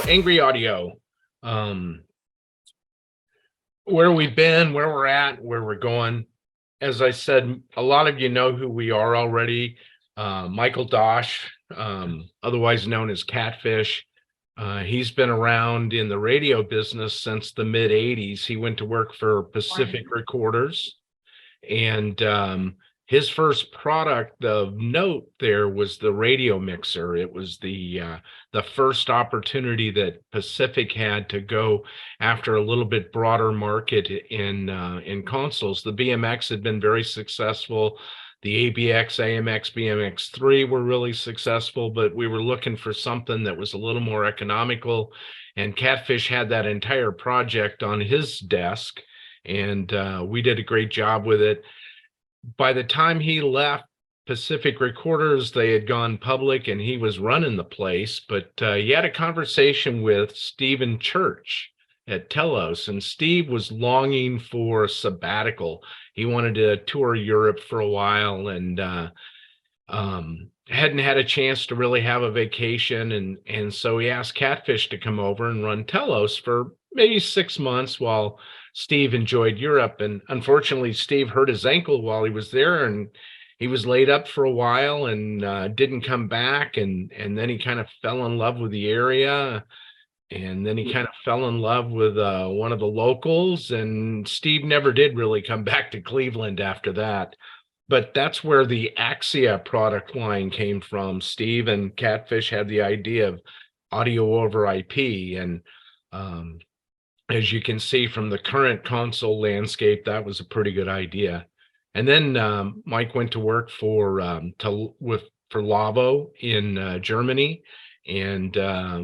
Angry Audio, um, where we've been, where we're at, where we're going. As I said, a lot of you know who we are already. Michael Dosh, otherwise known as Catfish. He's been around in the radio business since the mid 80s. He went to work for Pacific Recorders, and his first product of note there was the radio mixer. It was the first opportunity that Pacific had to go after a little bit broader market in consoles. The BMX had been very successful. The ABX, AMX, BMX3 were really successful, but we were looking for something that was a little more economical. And Catfish had that entire project on his desk, and we did a great job with it. By the time he left Pacific Recorders, they had gone public and he was running the place, but he had a conversation with Stephen Church at Telos, and Steve was longing for a sabbatical. He wanted to tour Europe for a while and hadn't had a chance to really have a vacation. And so he asked Catfish to come over and run Telos for maybe 6 months while Steve enjoyed Europe. And unfortunately, Steve hurt his ankle while he was there, and he was laid up for a while and didn't come back. And then he kind of fell in love with the area. And then he kind of fell in love with one of the locals, and Steve never did really come back to Cleveland after that. But that's where the Axia product line came from. Steve and Catfish had the idea of audio over IP. And as you can see from the current console landscape, that was a pretty good idea. And then Mike went to work for Lavo in Germany, and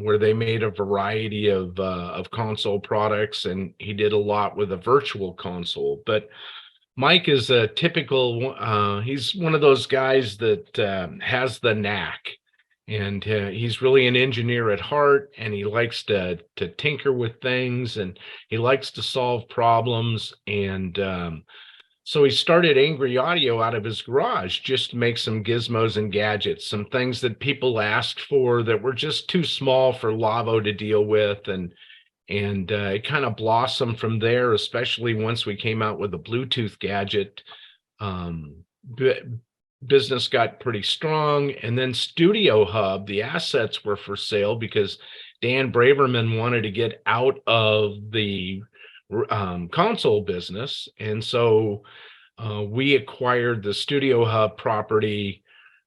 where they made a variety of console products, and he did a lot with a virtual console. But Mike is a typical, he's one of those guys that has the knack, and he's really an engineer at heart, and he likes to tinker with things, and he likes to solve problems. And so he started Angry Audio out of his garage just to make some gizmos and gadgets, some things that people asked for that were just too small for Lavo to deal with. And it kind of blossomed from there, especially once we came out with a Bluetooth gadget. Business got pretty strong. And then Studio Hub, the assets were for sale because Dan Braverman wanted to get out of the console business. And so we acquired the Studio Hub property,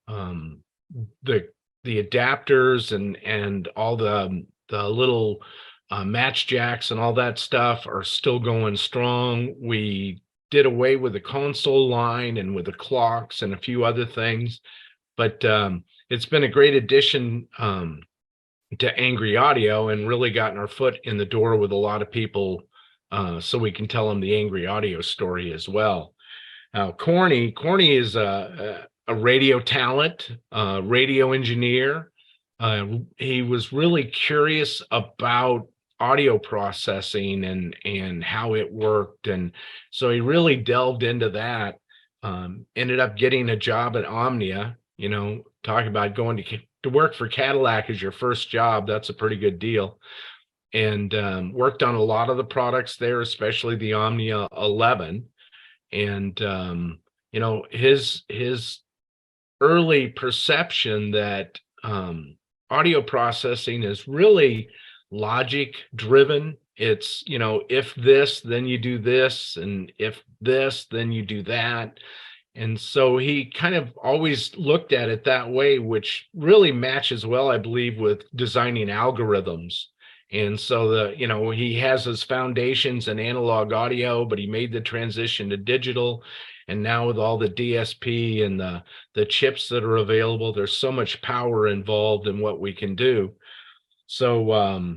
the adapters and all the little match jacks and all that stuff are still going strong. We did away with the console line and with the clocks and a few other things, but it's been a great addition to Angry Audio, and really gotten our foot in the door with a lot of people, so we can tell them the Angry Audio story as well. Now, Corny is a radio talent, radio engineer. He was really curious about audio processing and how it worked, and so he really delved into that. Ended up getting a job at Omnia. Talking about going to work for Cadillac as your first job, that's a pretty good deal. And worked on a lot of the products there, especially the Omnia 11. And his early perception that audio processing is really logic driven. It's, if this, then you do this, and if this, then you do that. And so he kind of always looked at it that way, which really matches well, I believe, with designing algorithms. And so he has his foundations in analog audio, but he made the transition to digital. And now with all the DSP and the chips that are available, there's so much power involved in what we can do. So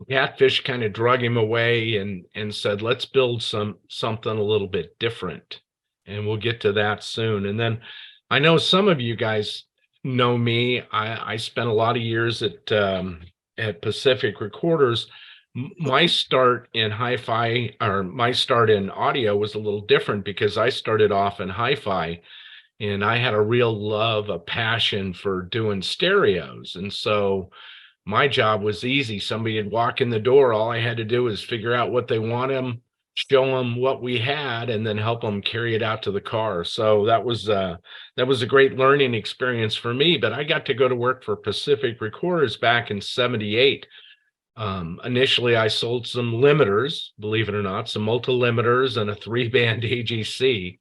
Catfish kind of drug him away and said, let's build something a little bit different. And we'll get to that soon. And then I know some of you guys know me. I spent a lot of years at Pacific Recorders. My start in hi-fi, or my start in audio, was a little different because I started off in hi-fi, and I had a real love, a passion for doing stereos. And so my job was easy. Somebody would walk in the door. All I had to do was figure out what they want them, show them what we had, and then help them carry it out to the car. So that was a great learning experience for me. But I got to go to work for Pacific Recorders back in '78. Initially, I sold some limiters, believe it or not, some multilimiters and a 3-band AGC.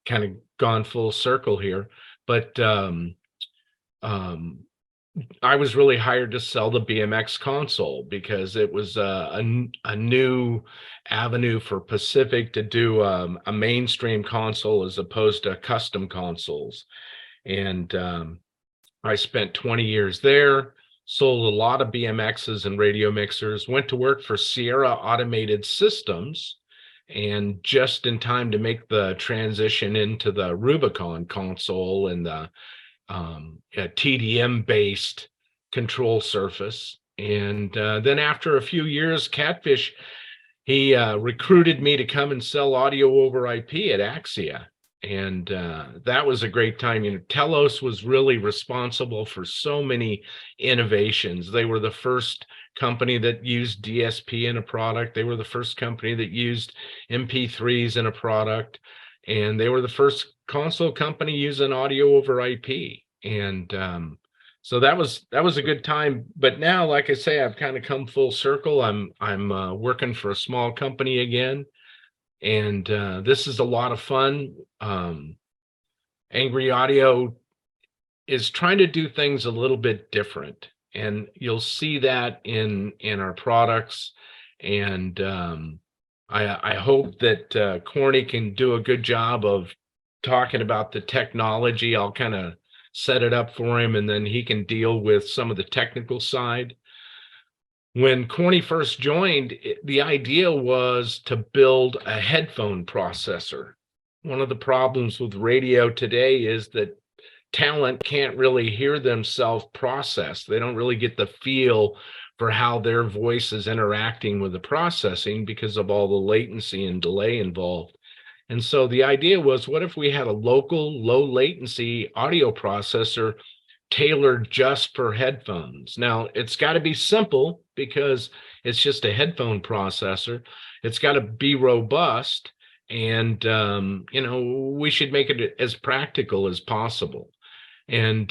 Kind of gone full circle here, but um, I was really hired to sell the BMX console because it was a new avenue for Pacific to do a mainstream console as opposed to custom consoles. And I spent 20 years there, sold a lot of BMXs and radio mixers, went to work for Sierra Automated Systems, and just in time to make the transition into the Rubicon console and the TDM based control surface. And then after a few years, Catfish, he recruited me to come and sell audio over IP at Axia. And that was a great time. You know, Telos was really responsible for so many innovations. They were the first company that used DSP in a product. They were the first company that used MP3s in a product. And they were the first console company using audio over IP. And so that was a good time. But now, like I say, I've kind of come full circle. I'm working for a small company again. And this is a lot of fun. Angry Audio is trying to do things a little bit different, and you'll see that in our products. And I hope that Corny can do a good job of talking about the technology. I'll kind of set it up for him, and then he can deal with some of the technical side. When Corny first joined, the idea was to build a headphone processor. One of the problems with radio today is that talent can't really hear themselves processed. They don't really get the feel for how their voice is interacting with the processing because of all the latency and delay involved. And so the idea was, what if we had a local, low latency audio processor tailored just for headphones? Now, it's got to be simple because it's just a headphone processor. It's got to be robust, and you know, we should make it as practical as possible. And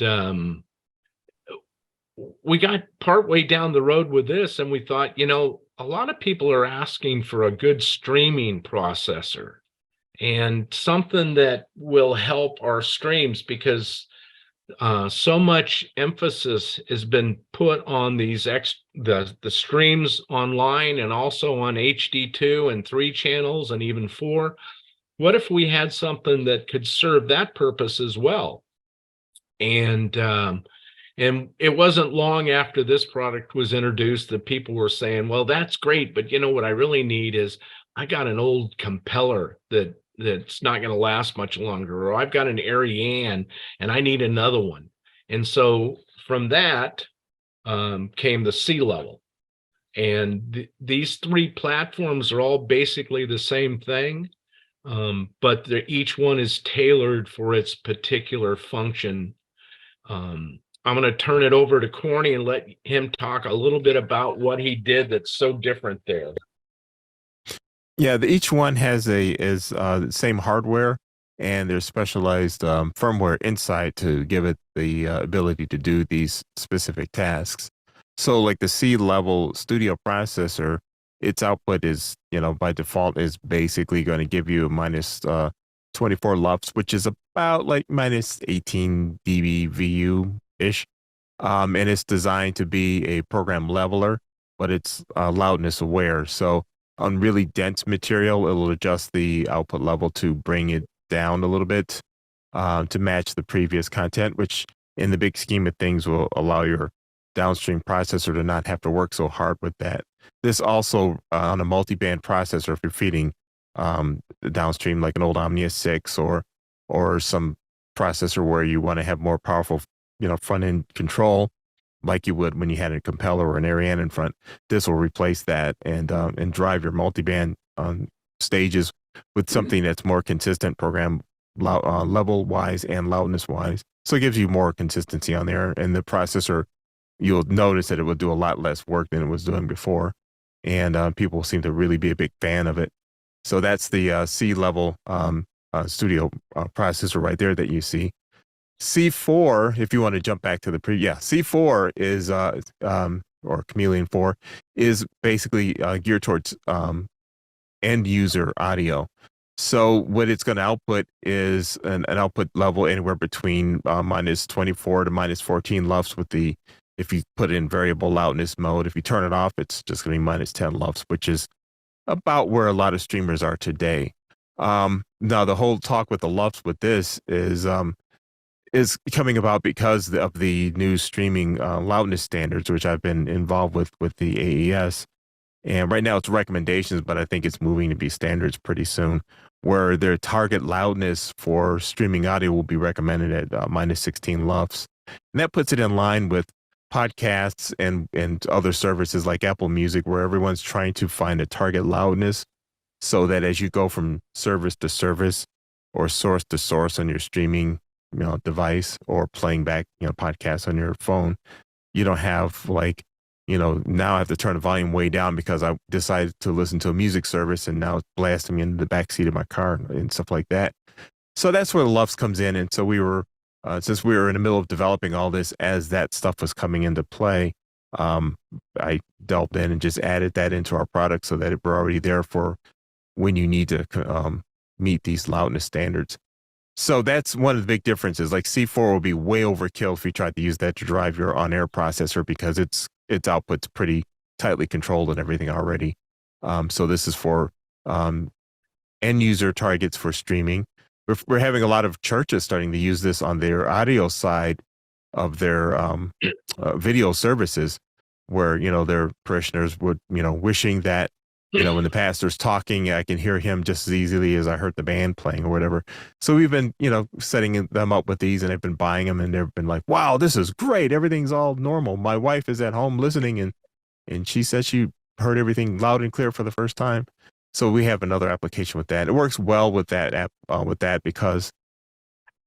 we got partway down the road with this, and we thought, you know, a lot of people are asking for a good streaming processor and something that will help our streams, because so much emphasis has been put on these the streams online and also on HD2 and 3 channels and even 4. What if we had something that could serve that purpose as well? And it wasn't long after this product was introduced that people were saying, well, that's great, but you know what I really need is, I got an old compeller that's not going to last much longer, or I've got an Ariane and I need another one. And so from that came the C level. And these 3 platforms are all basically the same thing, but each one is tailored for its particular function. I'm going to turn it over to Corny and let him talk a little bit about what he did that's so different there. Yeah, each one has the same hardware, and there's specialized firmware inside to give it the ability to do these specific tasks. So like the C level studio processor, its output is, you know, by default is basically going to give you a minus 24 LUFS, which is about like minus 18 dB VU ish. And it's designed to be a program leveler, but it's loudness aware. So on really dense material, it'll adjust the output level to bring it down a little bit to match the previous content, which in the big scheme of things will allow your downstream processor to not have to work so hard with that. This also on a multi-band processor, if you're feeding downstream like an old Omnia 6 or some processor where you want to have more powerful, you know, front-end control, like you would when you had a compeller or an Ariane in front, this will replace that and drive your multiband stages with something that's more consistent program level wise and loudness wise. So it gives you more consistency on there, and the processor, you'll notice that it will do a lot less work than it was doing before. And people seem to really be a big fan of it. So that's the C level studio processor right there that you see. C4, if you want to jump back to the C4 is or Chameleon 4 is basically geared towards end user audio. So what it's going to output is an output level anywhere between minus 24 to minus 14 LUFS with the, if you put it in variable loudness mode. If you turn it off, it's just going to be minus 10 LUFS, which is about where a lot of streamers are today. Now the whole talk with the LUFS with this is coming about because of the new streaming loudness standards, which I've been involved with the AES. And right now it's recommendations, but I think it's moving to be standards pretty soon, where their target loudness for streaming audio will be recommended at minus 16 LUFS. And that puts it in line with podcasts and other services like Apple Music, where everyone's trying to find a target loudness so that as you go from service to service or source to source on your streaming device or playing back podcasts on your phone, you don't have like, now I have to turn the volume way down because I decided to listen to a music service and now it's blasting me into the backseat of my car and stuff like that. So that's where the LUFS comes in. And so we were, since we were in the middle of developing all this, as that stuff was coming into play, I delved in and just added that into our product so that we're already there for when you need to meet these loudness standards. So that's one of the big differences. Like C4 will be way overkill if you tried to use that to drive your on-air processor because its output's pretty tightly controlled and everything already. So this is for end user targets for streaming. We're having a lot of churches starting to use this on their audio side of their video services, where their parishioners would wishing that when the pastor's talking, I can hear him just as easily as I heard the band playing or whatever. So we've been, setting them up with these, and I've been buying them, and they've been like, wow, this is great. Everything's all normal. My wife is at home listening, and she said she heard everything loud and clear for the first time. So we have another application with that. It works well with that app, because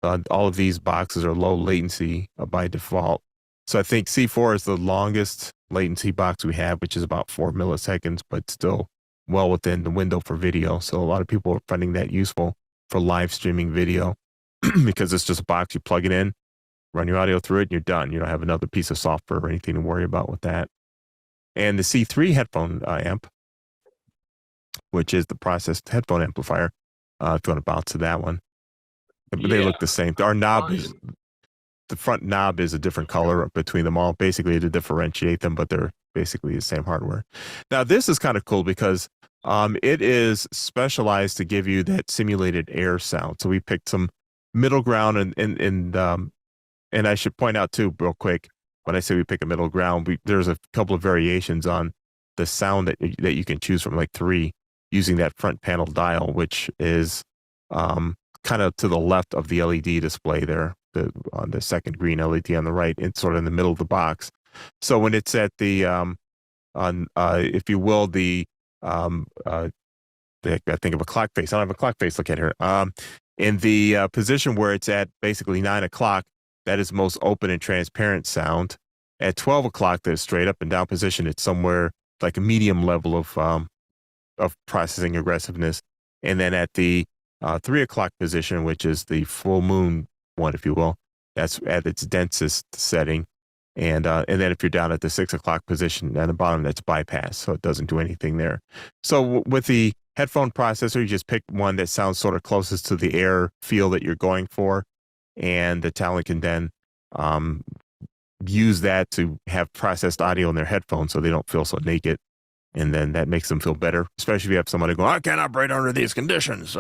all of these boxes are low latency by default. So I think C4 is the longest latency box we have, which is about 4 milliseconds, but still well within the window for video. So a lot of people are finding that useful for live streaming video because it's just a box, you plug it in, run your audio through it, and you're done. You don't have another piece of software or anything to worry about with that. And the C3 headphone amp, which is the processed headphone amplifier, if you want to bounce to that one. But they look the same. Our knob is, the front knob is a different color between them all, basically to differentiate them, but they're basically the same hardware. Now, this is kind of cool because it is specialized to give you that simulated air sound. So we picked some middle ground, and I should point out too, real quick, when I say we pick a middle ground, there's a couple of variations on the sound that you can choose from, like 3, using that front panel dial, which is kind of to the left of the LED display there, on the second green LED on the right, it's sort of in the middle of the box. So when it's at the if you will, I think of a clock face. I don't have a clock face. Look at here. In the position where it's at basically 9 o'clock, that is most open and transparent sound. At 12 o'clock, the straight up and down position, it's somewhere like a medium level of processing aggressiveness. And then at the 3 o'clock position, which is the full moon one, if you will, that's at its densest setting. And then if you're down at the 6 o'clock position at the bottom, that's bypass, so it doesn't do anything there. So with the headphone processor, you just pick one that sounds sort of closest to the air feel that you're going for, and the talent can then use that to have processed audio in their headphones so they don't feel so naked. And then that makes them feel better, especially if you have somebody going, I can't operate under these conditions.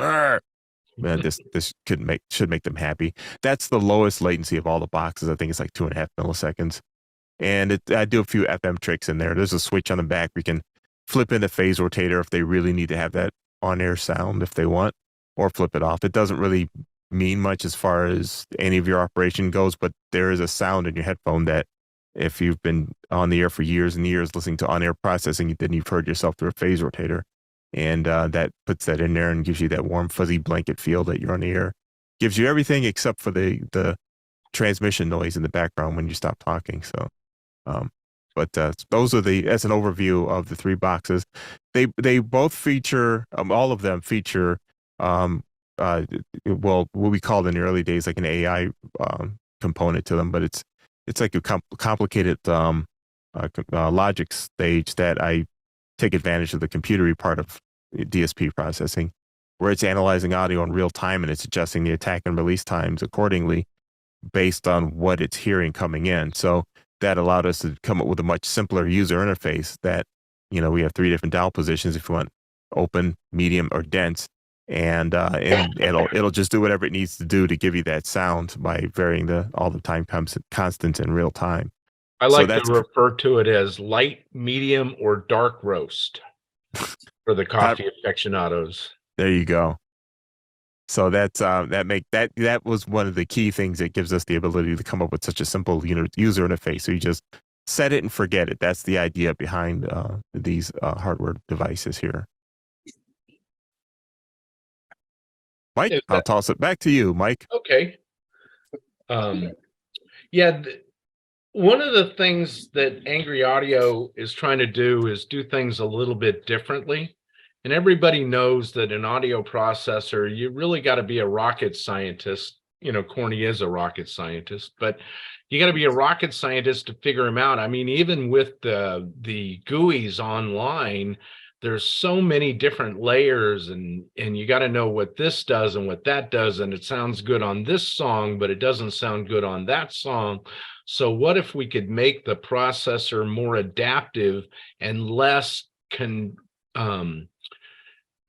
This should make them happy. That's the lowest latency of all the boxes. I think it's like 2.5 milliseconds. And I do a few FM tricks in there. There's a switch on the back. We can flip in the phase rotator if they really need to have that on-air sound if they want, or flip it off. It doesn't really mean much as far as any of your operation goes, but there is a sound in your headphone that if you've been on the air for years and years listening to on-air processing, then you've heard yourself through a phase rotator. And that puts that in there and gives you that warm, fuzzy blanket feel that you're on the air. Gives you everything except for the transmission noise in the background when you stop talking. So Um, but those are as an overview of the three boxes. They both feature, all of them feature, um, uh, well, what we called in the early days like an AI component to them, but it's like a complicated logic stage that I take advantage of the computery part of DSP processing, where it's analyzing audio in real time and it's adjusting the attack and release times accordingly based on what it's hearing coming in. So that allowed us to come up with a much simpler user interface that, we have three different dial positions if you want open, medium, or dense. And it'll just do whatever it needs to do to give you that sound by varying all the time constants in real time. I So like to that's refer to it as light, medium, or dark roast for the that, coffee aficionados. there you go. So that was one of the key things that gives us the ability to come up with such a simple user interface. So you just set it and forget it. That's the idea behind these hardware devices here. Mike, I'll toss it back to you, Mike. Okay. Yeah, one of the things that Angry Audio is trying to do is do things a little bit differently. And everybody knows that an audio processor, you really got to be a rocket scientist. Corny is a rocket scientist, but you got to be a rocket scientist to figure them out. I mean, even with the GUIs online, there's so many different layers, and you got to know what this does and what that does, and it sounds good on this song, but it doesn't sound good on that song. So what if we could make the processor more adaptive and less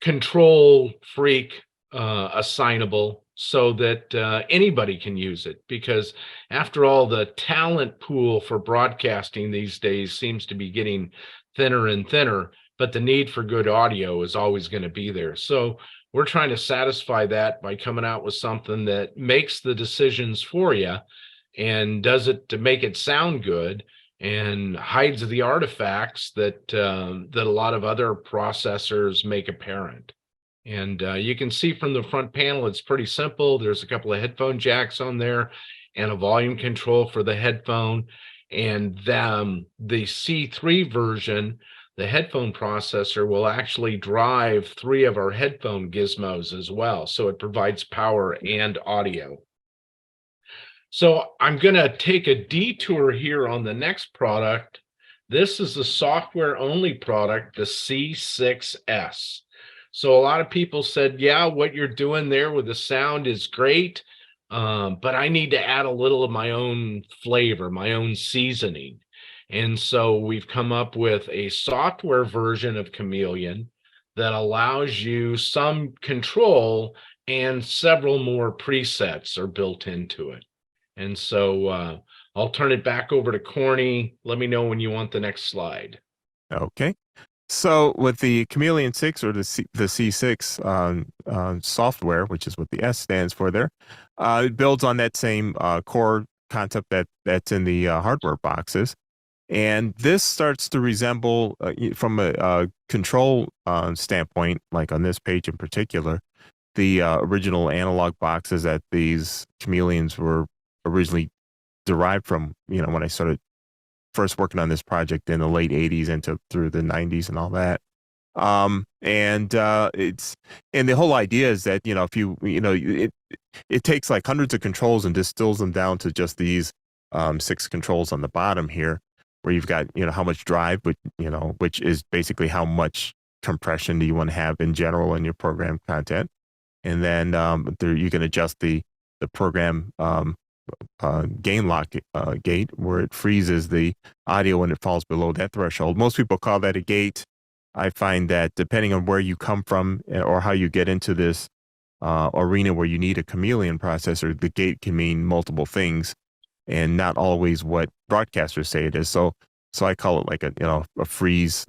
control freak assignable, so that anybody can use it? Because after all, the talent pool for broadcasting these days seems to be getting thinner and thinner, but the need for good audio is always going to be there. So we're trying to satisfy that by coming out with something that makes the decisions for you and does it to make it sound good and hides the artifacts that a lot of other processors make apparent. And you can see from the front panel, it's pretty simple. There's a couple of headphone jacks on there and a volume control for the headphone. And the C3 version, the headphone processor, will actually drive 3 of our headphone gizmos as well. So it provides power and audio. So I'm going to take a detour here on the next product. This is a software only product, the C6S. So a lot of people said, yeah, what you're doing there with the sound is great, but I need to add a little of my own flavor, my own seasoning. And so we've come up with a software version of Chameleon that allows you some control, and several more presets are built into it. And so I'll turn it back over to Corny. Let me know when you want the next slide. Okay. So with the Chameleon 6 or the C6 software, which is what the S stands for there, it builds on that same core concept that's in the hardware boxes. And this starts to resemble, from a control standpoint, like on this page in particular, the original analog boxes that these Chameleons were originally derived from, when I started first working on this project in the late 80s into through the 90s and all that. And the whole idea is that, if it takes like hundreds of controls and distills them down to just these 6 controls on the bottom here, where you've got, how much drive, but, which is basically how much compression do you want to have in general in your program content. And then you can adjust the program gain lock gate, where it freezes the audio when it falls below that threshold. Most people call that a gate. I find that depending on where you come from or how you get into this arena where you need a Chameleon processor, the gate can mean multiple things and not always what broadcasters say it is. So I call it like a freeze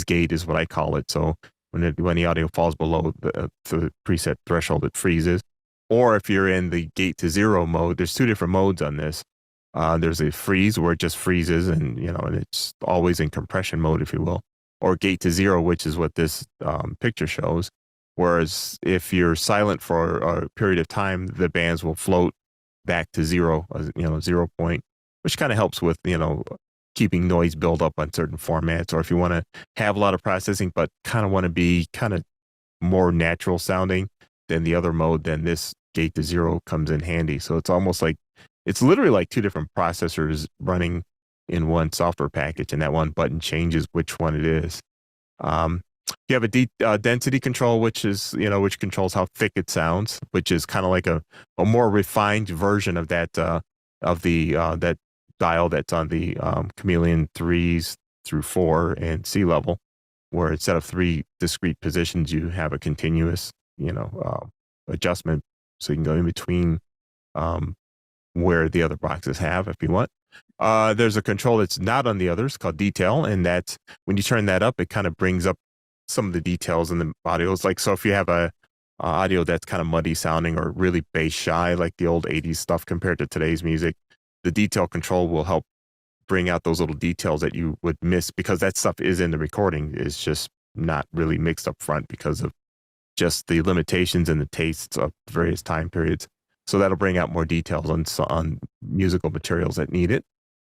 gate is what I call it. So when the audio falls below the preset threshold, it freezes. Or if you're in the gate to zero mode, there's 2 different modes on this. There's a freeze where it just freezes and it's always in compression mode, if you will, or gate to zero, which is what this picture shows. Whereas if you're silent for a period of time, the bands will float back to zero, 0 point, which kind of helps with, keeping noise build up on certain formats, or if you want to have a lot of processing but kind of want to be kind of more natural sounding than the other mode, then this gate to zero comes in handy. So it's almost like it's literally like two different processors running in one software package, and that one button changes which one it is. Um, you have a density control, which is, which controls how thick it sounds, which is kind of like a more refined version of that that dial that's on the Chameleon 3s through 4 and C level, where instead of three discrete positions, you have a continuous, adjustment, so you can go in between um, where the other boxes have if you want. There's a control that's not on the others called detail, and that's when you turn that up, it kind of brings up some of the details in the audio. It's like, so if you have a audio that's kind of muddy sounding or really bass shy, like the old 80s stuff compared to today's music, the detail control will help bring out those little details that you would miss, because that stuff is in the recording. It's just not really mixed up front because of just the limitations and the tastes of various time periods. So that'll bring out more details on musical materials that need it.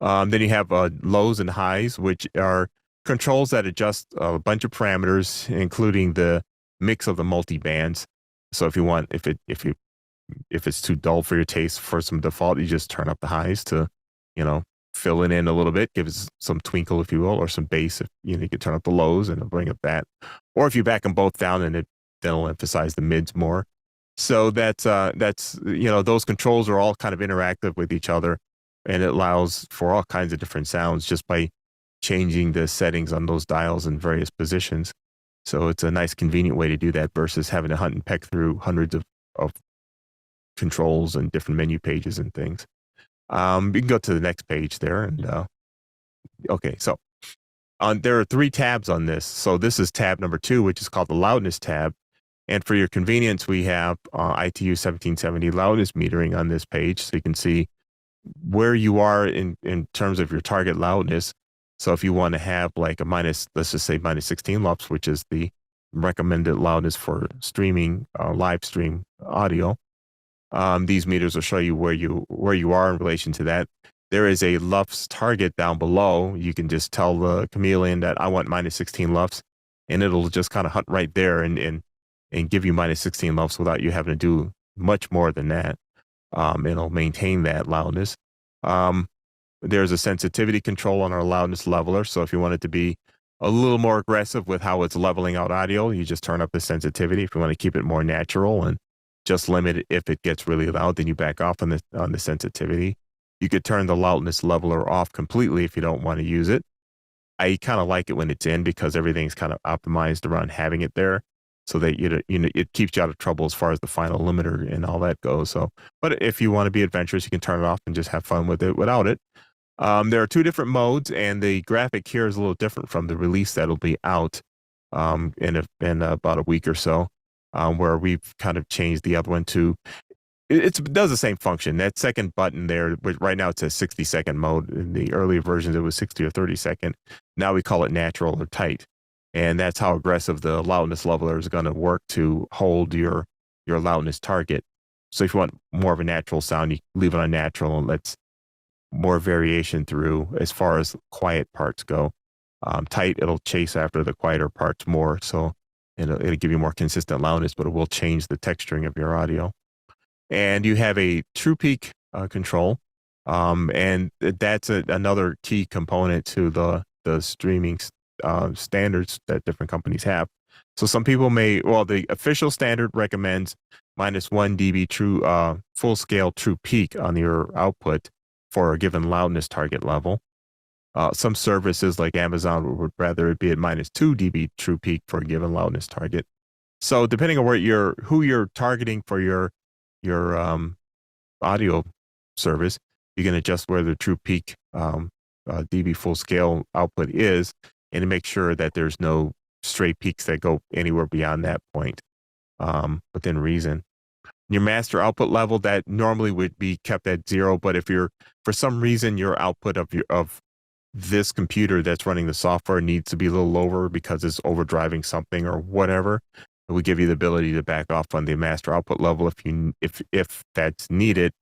Then you have lows and highs, which are controls that adjust a bunch of parameters, including the mix of the multi bands. So if you want, if it's too dull for your taste for some default, you just turn up the highs to, fill it in a little bit, give it some twinkle, if you will, or some bass. If you can turn up the lows and it'll bring up that. Or if you back them both down, and then it'll emphasize the mids more. So that's those controls are all kind of interactive with each other, and it allows for all kinds of different sounds just by changing the settings on those dials in various positions. So it's a nice, convenient way to do that versus having to hunt and peck through hundreds of controls and different menu pages and things. You can go to the next page there, and okay, so there are 3 tabs on this. So this is tab number 2, which is called the loudness tab. And for your convenience, we have ITU 1770 loudness metering on this page, so you can see where you are in terms of your target loudness. So if you want to have like a let's just say minus 16 LUPS, which is the recommended loudness for streaming, live stream audio, these meters will show you where you are in relation to that. There is a LUPS target down below. You can just tell the Chameleon that I want minus 16 LUPS, and it'll just kind of hunt right there and give you minus 16 LUPS without you having to do much more than that. It'll maintain that loudness. There's a sensitivity control on our loudness leveler. So if you want it to be a little more aggressive with how it's leveling out audio, you just turn up the sensitivity. If you want to keep it more natural and just limit it if it gets really loud, then you back off on the sensitivity. You could turn the loudness leveler off completely if you don't want to use it. I kind of like it when it's in, because everything's kind of optimized around having it there, so that it keeps you out of trouble as far as the final limiter and all that goes. So, but if you want to be adventurous, you can turn it off and just have fun with it without it. There are 2 different modes, and the graphic here is a little different from the release that'll be out in about a week or so, where we've kind of changed the other one to it does the same function. That second button there, right now it says 60-second mode. In the earlier versions, it was 60 or 30-second. Now we call it natural or tight. And that's how aggressive the loudness leveler is going to work to hold your loudness target. So if you want more of a natural sound, you leave it on natural and lets more variation through as far as quiet parts go. Tight, it'll chase after the quieter parts more. So it'll give you more consistent loudness, but it will change the texturing of your audio. And you have a true peak control. And that's another key component to the streaming standards that different companies have. So some people the official standard recommends minus 1 dB true full scale true peak on your output for a given loudness target level. Some services like Amazon would rather it be at minus 2 dB true peak for a given loudness target. So depending on who you're targeting for your audio service, you can adjust where the true peak dB full scale output is, and to make sure that there's no stray peaks that go anywhere beyond that point within reason. Your master output level, that normally would be kept at 0, but if for some reason your output of this computer that's running the software needs to be a little lower because it's overdriving something or whatever, we give you the ability to back off on the master output level if that's needed.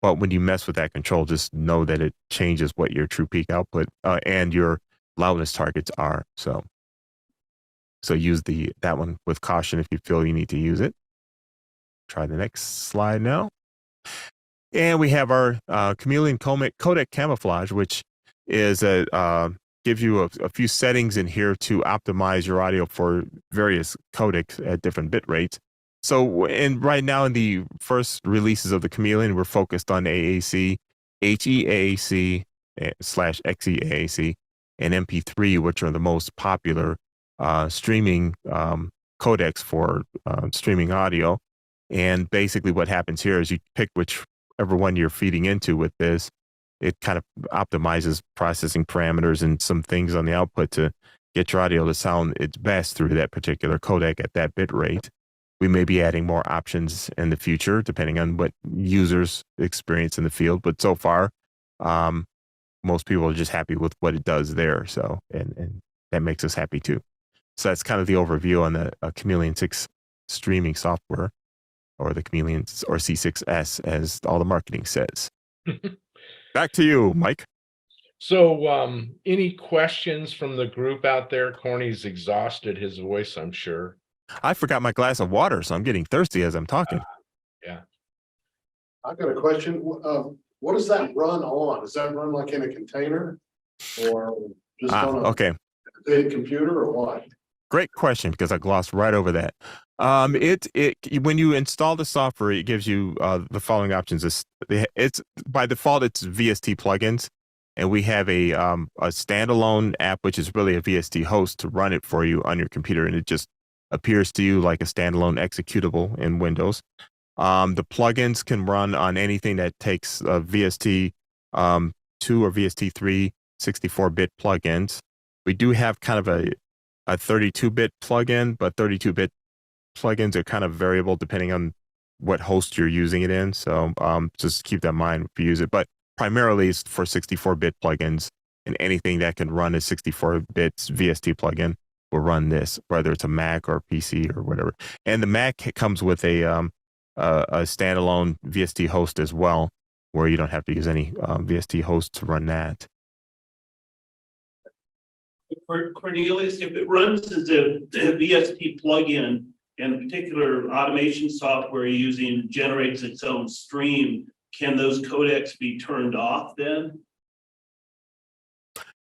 But when you mess with that control, just know that it changes what your true peak output and your loudness targets are. So use that one with caution if you feel you need to use it. Try the next slide now. And we have our chameleon codec camouflage, which is gives you a few settings in here to optimize your audio for various codecs at different bit rates. So, and right now in the first releases of the Chameleon, we're focused on AAC, HEAAC slash XEAAC, and MP3, which are the most popular streaming codecs for streaming audio. And basically, what happens here is you pick whichever one you're feeding into with this. It kind of optimizes processing parameters and some things on the output to get your audio to sound its best through that particular codec at that bit rate. We may be adding more options in the future, depending on what users experience in the field. But so far, most people are just happy with what it does there. So, and that makes us happy too. So that's kind of the overview on the Chameleon 6 streaming software, or the Chameleon or C6S, as all the marketing says. Back to you, Mike. So, any questions from the group out there? Corny's exhausted his voice, I'm sure. I forgot my glass of water, so I'm getting thirsty as I'm talking. Yeah. I've got a question. What does that run on? Does that run like in a container or just on a big computer or what? Great question, because I glossed right over that. When you install the software, it gives you the following options. It's by default, it's VST plugins, and we have a standalone app, which is really a VST host to run it for you on your computer, and it just appears to you like a standalone executable in Windows. The plugins can run on anything that takes VST 2 or VST 3 64-bit plugins. We do have kind of a 32-bit plugin, but 32-bit plugins are kind of variable depending on what host you're using it in. So just keep that in mind if you use it. But primarily it's for 64-bit plugins, and anything that can run a 64-bit VST plugin will run this, whether it's a Mac or PC or whatever. And the Mac comes with a standalone VST host as well, where you don't have to use any VST host to run that. For Cornelius, if it runs as a VST plugin and a particular automation software you're using generates its own stream, can those codecs be turned off then?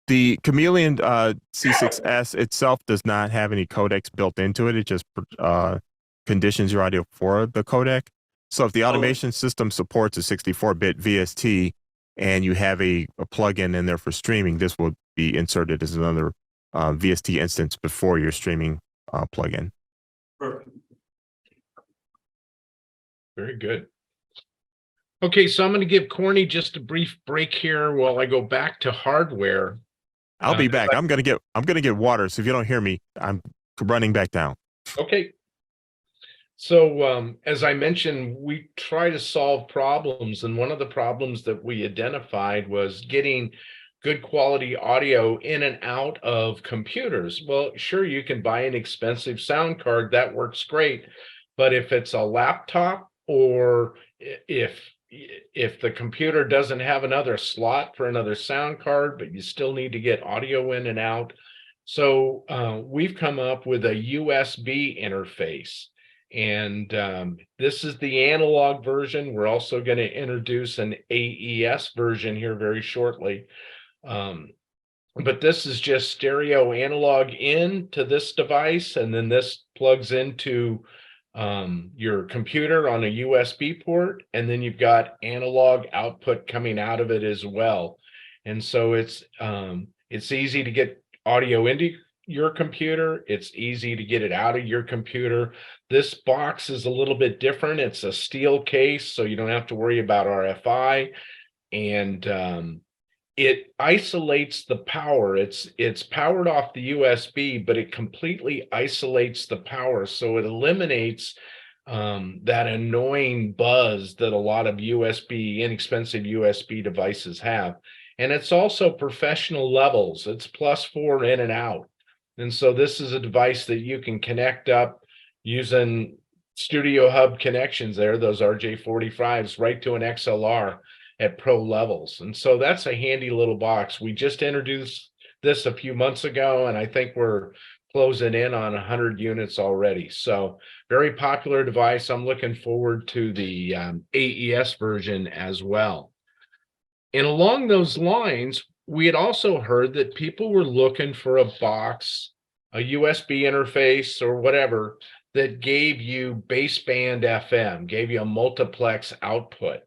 The Chameleon C6S itself does not have any codecs built into it. It just conditions your audio for the codec. So if the automation system supports a 64-bit VST and you have a plugin in there for streaming, this will be inserted as another VST instance before your streaming plugin. Perfect. Very good. Okay, so I'm going to give Corny just a brief break here while I go back to hardware. I'll be back. I'm gonna get water. So if you don't hear me, I'm running back down. Okay. So as I mentioned, we try to solve problems, and one of the problems that we identified was getting good quality audio in and out of computers. Well, sure, you can buy an expensive sound card, that works great, but if it's a laptop, or if the computer doesn't have another slot for another sound card, but you still need to get audio in and out. So we've come up with a USB interface, and this is the analog version. We're also going to introduce an AES version here very shortly. But this is just stereo analog in to this device, and then this plugs into your computer on a USB port, and then you've got analog output coming out of it as well. And so it's easy to get audio into your computer. It's easy to get it out of your computer. This box is a little bit different. It's a steel case, so you don't have to worry about RFI, and it isolates the power. It's powered off the USB, but it completely isolates the power. So it eliminates that annoying buzz that a lot of inexpensive USB devices have. And it's also professional levels. It's +4 in and out. And so this is a device that you can connect up using Studio Hub connections there, those RJ45s, right to an XLR at pro levels. And so that's a handy little box. We just introduced this a few months ago, and I think we're closing in on 100 units already. So very popular device. I'm looking forward to the AES version as well. And along those lines, we had also heard that people were looking for a box, a USB interface or whatever that gave you baseband FM, gave you a multiplex output.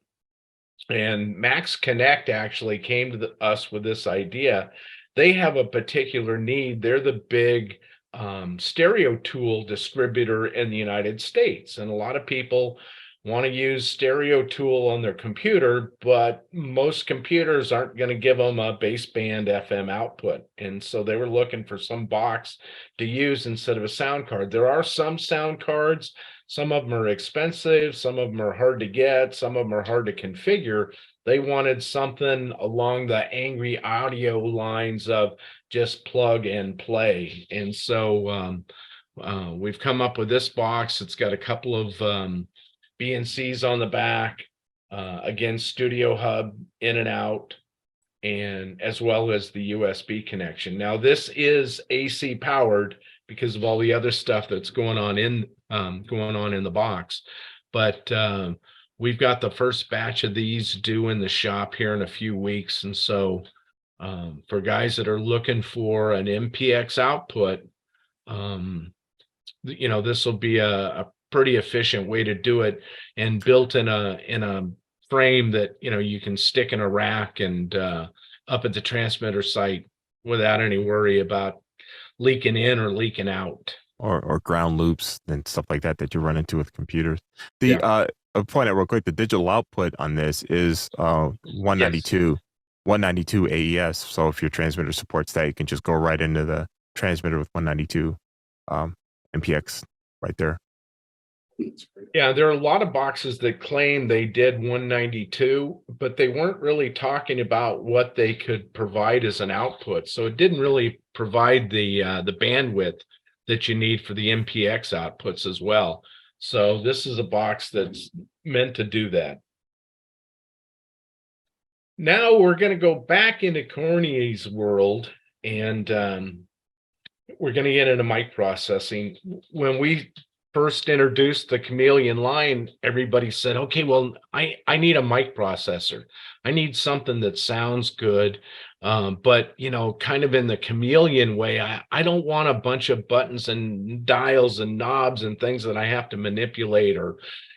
And Max Connect actually came to us with this idea. They have a particular need. They're the big stereo tool distributor in the United States. And a lot of people want to use stereo tool on their computer, but most computers aren't going to give them a baseband FM output. And so they were looking for some box to use instead of a sound card. There are some sound cards. Some of them are expensive. Some of them are hard to get. Some of them are hard to configure. They wanted something along the angry audio lines of just plug and play. And so we've come up with this box. It's got a couple of BNCs on the back, again, Studio Hub in and out, and as well as the USB connection. Now this is AC powered because of all the other stuff that's going on in the box, but we've got the first batch of these due in the shop here in a few weeks. And so for guys that are looking for an MPX output, this will be a pretty efficient way to do it, and built in a frame that you can stick in a rack and up at the transmitter site without any worry about leaking in or leaking out, or ground loops and stuff like that you run into with computers. I'll point out real quick, the digital output on this is 192 AES. So if your transmitter supports that, you can just go right into the transmitter with 192 MPX right there. Yeah, there are a lot of boxes that claim they did 192, but they weren't really talking about what they could provide as an output. So it didn't really provide the bandwidth that you need for the MPX outputs as well. So this is a box that's meant to do that. Now we're going to go back into Corny's world, and we're going to get into mic processing. When we first introduced the Chameleon line, everybody said, okay, well, I need a mic processor. I need something that sounds good, but, kind of in the Chameleon way. I don't want a bunch of buttons and dials and knobs and things that I have to manipulate, or,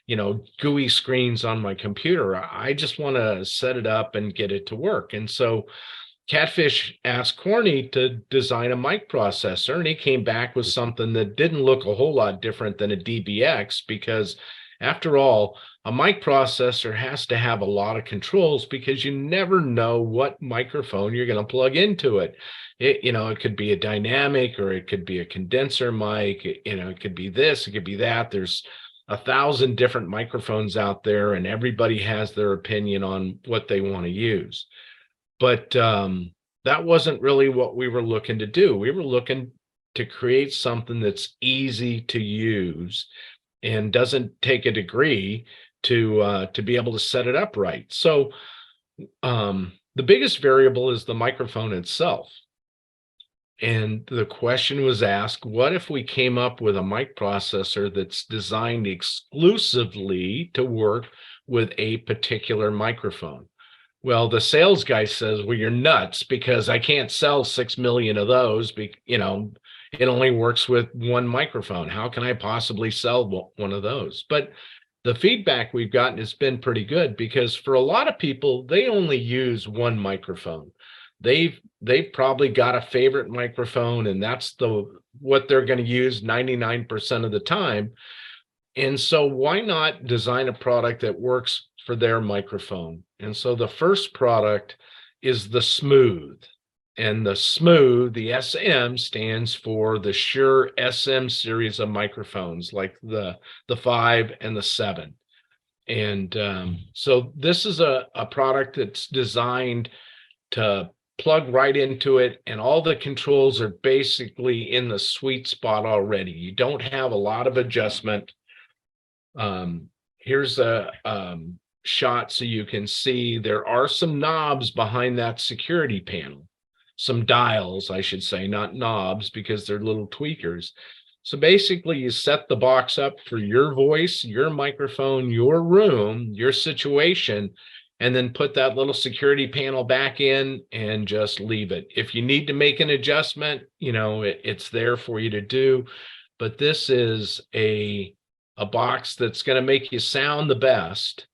GUI screens on my computer. I just want to set it up and get it to work. And so Catfish asked Corny to design a mic processor, and he came back with something that didn't look a whole lot different than a DBX, because after all, a mic processor has to have a lot of controls, because you never know what microphone you're going to plug into it. It could be a dynamic, or it could be a condenser mic. It could be this, it could be that. There's 1,000 different microphones out there, and everybody has their opinion on what they want to use. But that wasn't really what we were looking to do. We were looking to create something that's easy to use and doesn't take a degree to be able to set it up right. So the biggest variable is the microphone itself. And the question was asked, what if we came up with a mic processor that's designed exclusively to work with a particular microphone? Well, the sales guy says, well, you're nuts, because I can't sell 6 million of those. It only works with one microphone. How can I possibly sell one of those? But the feedback we've gotten has been pretty good, because for a lot of people, they only use one microphone. They've probably got a favorite microphone, and that's what they're going to use 99% of the time. And so why not design a product that works for their microphone? And so the first product is the Smooth. And the Smooth, the SM, stands for the Shure SM series of microphones, like the 5 and the 7. And so this is a product that's designed to plug right into it, and all the controls are basically in the sweet spot already. You don't have a lot of adjustment. Here's a shot so you can see there are some knobs behind that security panel. Some dials, I should say, not knobs, because they're little tweakers. So basically you set the box up for your voice, your microphone, your room, your situation, and then put that little security panel back in and just leave it. If you need to make an adjustment, you know, it's there for you to do. But this is a box that's going to make you sound the best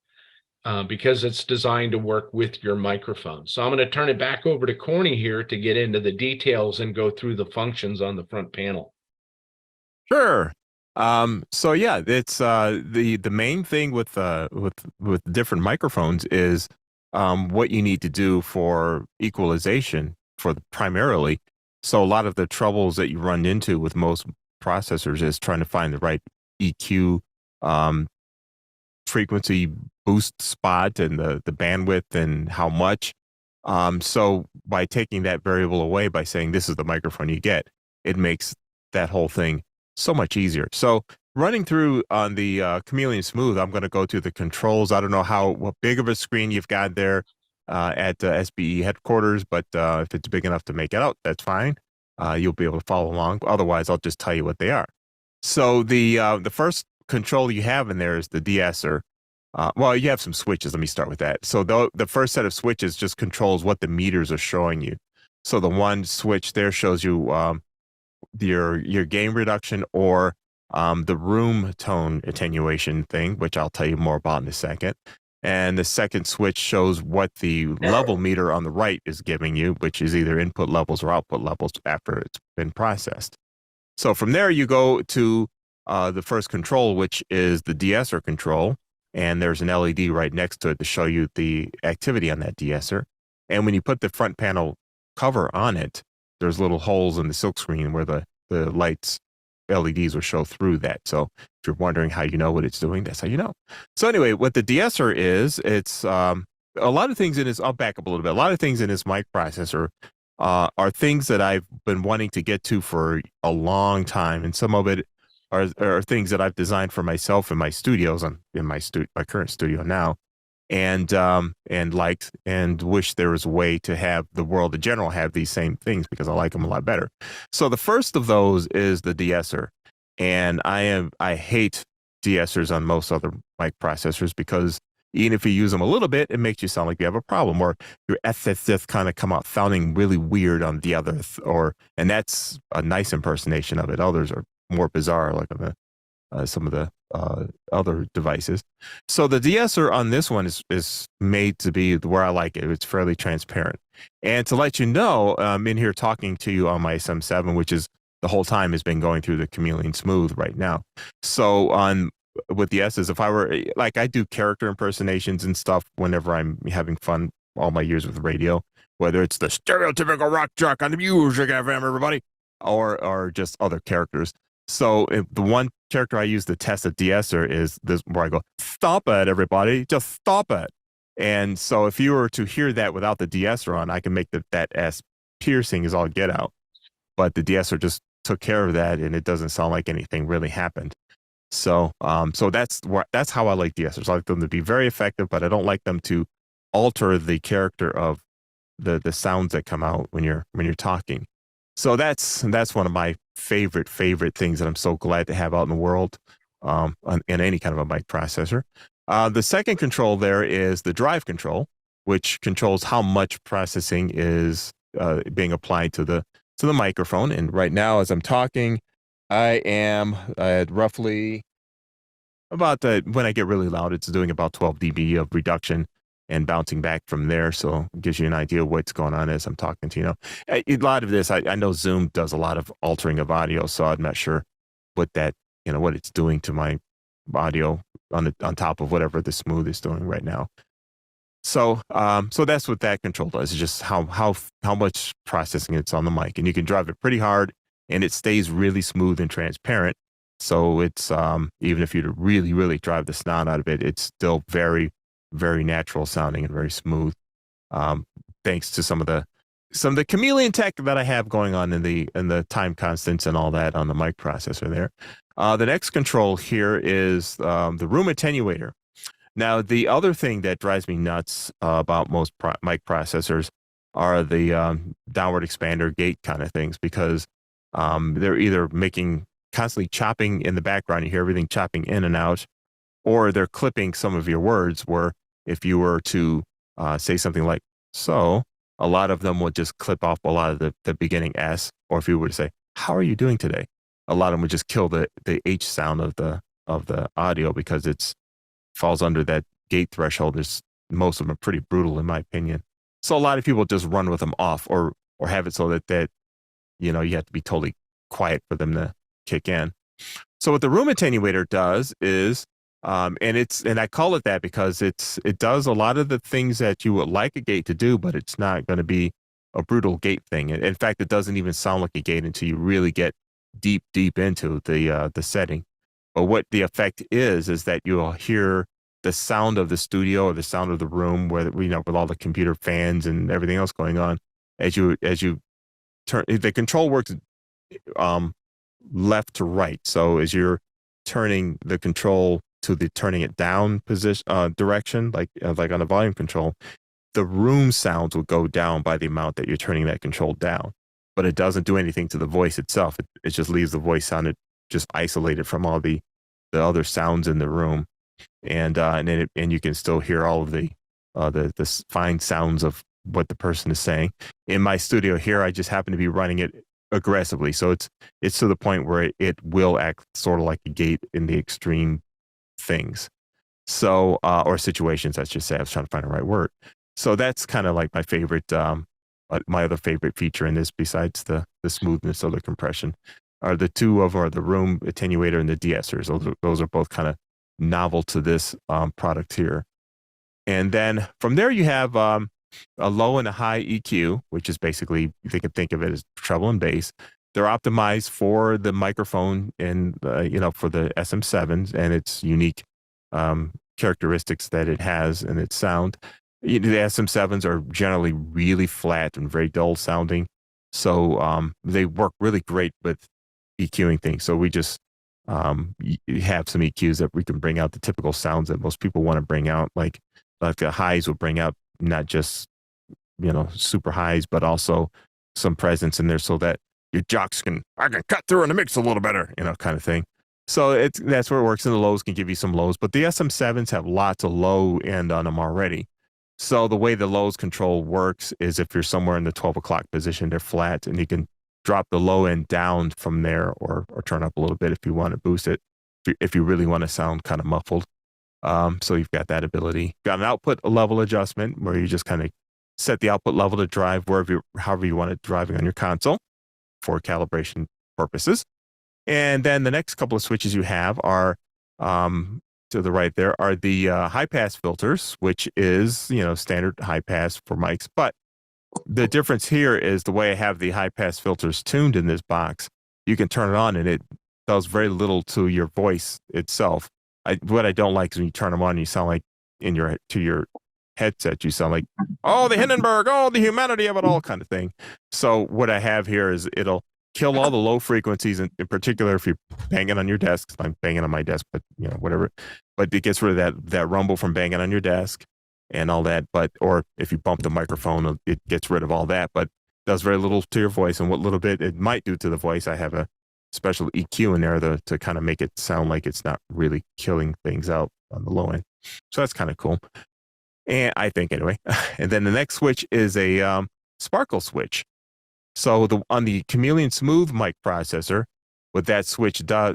because it's designed to work with your microphone. So I'm going to turn it back over to Corny here to get into the details and go through the functions on the front panel. Sure. So yeah, it's the main thing with different microphones is what you need to do for equalization for primarily. So a lot of the troubles that you run into with most processors is trying to find the right EQ frequency boost spot and the bandwidth and how much. So by taking that variable away by saying this is the microphone you get, it makes that whole thing so much easier. So running through on the Chameleon Smooth, I'm going to go to the controls. I don't know what big of a screen you've got there at SBE headquarters, but if it's big enough to make it out, that's fine. You'll be able to follow along. Otherwise, I'll just tell you what they are. So the first control you have in there is the de-esser. Well, you have some switches. Let me start with that. So the first set of switches just controls what the meters are showing you. So the one switch there shows you your gain reduction or the room tone attenuation thing, which I'll tell you more about in a second. And the second switch shows what the level meter on the right is giving you, which is either input levels or output levels after it's been processed. So from there, you go to the first control, which is the de-esser control. And there's an LED right next to it to show you the activity on that de-esser. And when you put the front panel cover on it, there's little holes in the silk screen where the lights, LEDs will show through that. So if you're wondering how you know what it's doing, that's how you know. So anyway, what the de-esser is, it's a lot of things in this, I'll back up a little bit. A lot of things in this mic processor are things that I've been wanting to get to for a long time. And some of it are things that I've designed for myself in my studios, in my current studio now, and liked and wish there was a way to have the world in general have these same things because I like them a lot better. So the first of those is the de-esser, and I hate de-essers on most other mic processors because even if you use them a little bit, it makes you sound like you have a problem, or your SSS kind of come out sounding really weird on the other, and that's a nice impersonation of it. Others are more bizarre, like on some of the other devices. So the de-esser on this one is made to be where I like it. It's fairly transparent. And to let you know, I'm in here talking to you on my SM7, which is the whole time has been going through the Chameleon Smooth right now. So with the S's, if I were like, I do character impersonations and stuff whenever I'm having fun all my years with radio, whether it's the stereotypical rock jock on the Music FM, everybody, or just other characters. So the one character I use to test a de-esser is this, where I go, stop it, everybody, just stop it. And so if you were to hear that without the de-esser on, I can make that S piercing is all get out. But the de-esser just took care of that, and it doesn't sound like anything really happened. So that's how I like de-essers. I like them to be very effective, but I don't like them to alter the character of the sounds that come out when you're talking. So that's one of my favorite things that I'm so glad to have out in the world in any kind of a mic processor. The second control there is the drive control, which controls how much processing is being applied to the microphone. And right now, as I'm talking, I am at roughly about when I get really loud, it's doing about 12 dB of reduction and bouncing back from there. So it gives you an idea of what's going on as I'm talking to you. A lot of this, I know Zoom does a lot of altering of audio, so I'm not sure what it's doing to my audio on top of whatever the Smooth is doing right now. So that's what that control does. It's just how much processing it's on the mic, and you can drive it pretty hard, and it stays really smooth and transparent. So it's even if you really, really drive the snot out of it, it's still very, very natural sounding and very smooth. Thanks to some of the some of the chameleon tech that I have going on in the time constants and all that on the mic processor there. The next control here is the room attenuator. Now, the other thing that drives me nuts about most mic processors are the downward expander gate kind of things, because they're either making constantly chopping in the background, you hear everything chopping in and out, or they're clipping some of your words, where if you were to say something like so, a lot of them would just clip off a lot of the beginning S, or if you were to say, how are you doing today? A lot of them would just kill the H sound of the audio, because it's falls under that gate threshold. Most of them are pretty brutal in my opinion. So a lot of people just run with them off, or have it so that you have to be totally quiet for them to kick in. So what the room attenuator does is, and I call it that because it does a lot of the things that you would like a gate to do, but it's not going to be a brutal gate thing. In fact, it doesn't even sound like a gate until you really get deep into the setting. But what the effect is that you'll hear the sound of the studio or the sound of the room, where with all the computer fans and everything else going on, as you turn. The control works left to right. So as you're turning the control to the turning it down position direction, like on a volume control, the room sounds will go down by the amount that you're turning that control down. But it doesn't do anything to the voice itself. It just leaves the voice sounded just isolated from all the other sounds in the room, and you can still hear all of the fine sounds of what the person is saying. In my studio here, I just happen to be running it aggressively, so it's to the point where it will act sort of like a gate in the extreme things. So or situations, I should say. I was trying to find the right word. So that's kind of like my favorite. My other favorite feature in this, besides the smoothness of the compression, are the two of the room attenuator and the de-essers. Those are both kind of novel to this product here. And then from there you have a low and a high EQ, which is basically, you can think of it as treble and bass. They're optimized for the microphone and for the SM7s and its unique characteristics that it has in its sound. The SM7s are generally really flat and very dull sounding, so they work really great with EQing things. So we just have some EQs that we can bring out the typical sounds that most people want to bring out, like the highs will bring out not just super highs, but also some presence in there, so that your jocks I can cut through in the mix a little better, kind of thing. So that's where it works. And the lows can give you some lows, but the SM7s have lots of low end on them already. So the way the lows control works is if you're somewhere in the 12 o'clock position, they're flat, and you can drop the low end down from there, or turn up a little bit if you want to boost it, if you really want to sound kind of muffled. So you've got that ability. Got an output level adjustment where you just kind of set the output level to drive however you want it driving on your console for calibration purposes. And then the next couple of switches you have are to the right there are the high pass filters, which is standard high pass for mics. But the difference here is the way I have the high pass filters tuned in this box. You can turn it on and it does very little to your voice itself. What I don't like is when you turn them on, you sound like to your headset, you sound like, oh, the Hindenburg, oh, the humanity of it all kind of thing. So what I have here is it'll kill all the low frequencies, in particular if you're banging on your desk. I'm banging on my desk, but whatever. But it gets rid of that rumble from banging on your desk and all that. Or if you bump the microphone, it gets rid of all that, but does very little to your voice. And what little bit it might do to the voice, I have a special EQ in there to kind of make it sound like it's not really killing things out on the low end. So that's kind of cool. And I think anyway. And then the next switch is a sparkle switch. So on the Chameleon Smooth mic processor, what that switch does,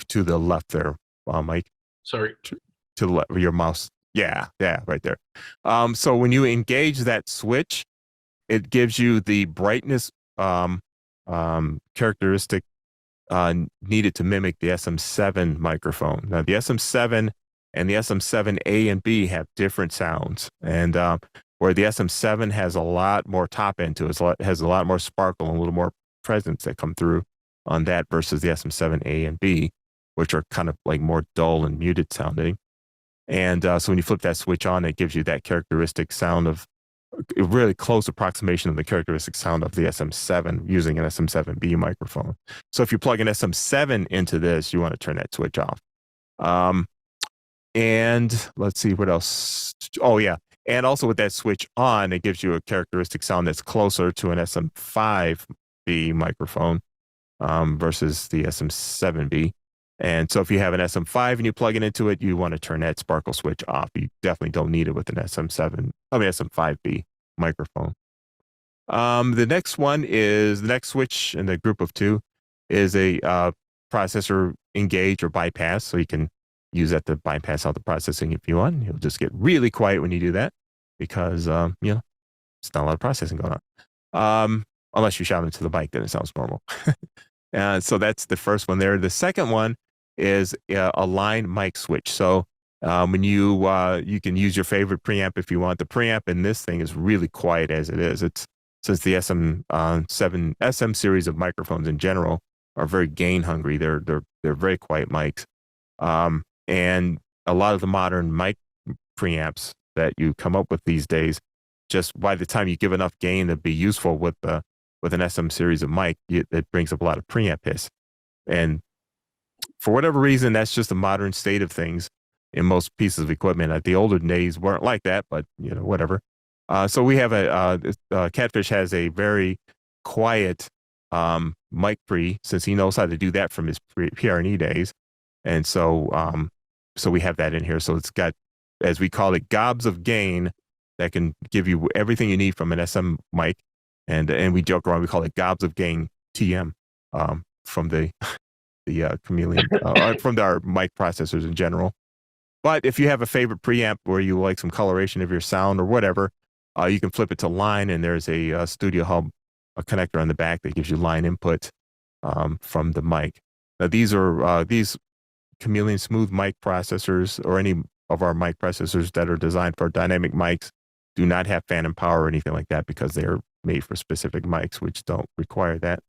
to the left there, Mike. Sorry. To the left, your mouse. Yeah, right there. So when you engage that switch, it gives you the brightness characteristic needed to mimic the SM7 microphone. Now, the SM7 and the SM7A and B have different sounds, and where the SM7 has a lot more top end to it, has a lot more sparkle and a little more presence that come through on that versus the SM7A and B, which are kind of like more dull and muted sounding. And so when you flip that switch on, it gives you that characteristic sound of a really close approximation of the characteristic sound of the SM7 using an SM7B microphone. So if you plug an SM7 into this, you want to turn that switch off. And let's see what else. Oh yeah. And also with that switch on, it gives you a characteristic sound that's closer to an SM5B microphone versus the SM7B. And so if you have an SM5 and you plug it into it, you want to turn that sparkle switch off. You definitely don't need it with an SM5B microphone. The next one is the next switch in the group of two is a processor engage or bypass. So you can use that to bypass out the processing if you want. You'll just get really quiet when you do that because, it's not a lot of processing going on. Unless you shout into the mic, then it sounds normal. So that's the first one there. The second one is a line mic switch. So when you can use your favorite preamp if you want. The preamp in this thing is really quiet as it is. It's since the SM series of microphones in general are very gain hungry. They're very quiet mics. And a lot of the modern mic preamps that you come up with these days, just by the time you give enough gain to be useful with an SM series of mic, it brings up a lot of preamp hiss. And for whatever reason, that's just a modern state of things in most pieces of equipment. The older days weren't like that, but whatever. So we have Catfish has a very quiet mic pre, since he knows how to do that from his PRE days. And so we have that in here. So it's got, as we call it, gobs of gain that can give you everything you need from an SM mic. And we joke around, we call it gobs of gain TM from the Chameleon, from our mic processors in general. But if you have a favorite preamp where you like some coloration of your sound or whatever, you can flip it to line, and there's a Studio Hub, a connector on the back that gives you line input from the mic. Now these Chameleon Smooth mic processors, or any of our mic processors that are designed for dynamic mics, do not have phantom power or anything like that because they are made for specific mics which don't require that.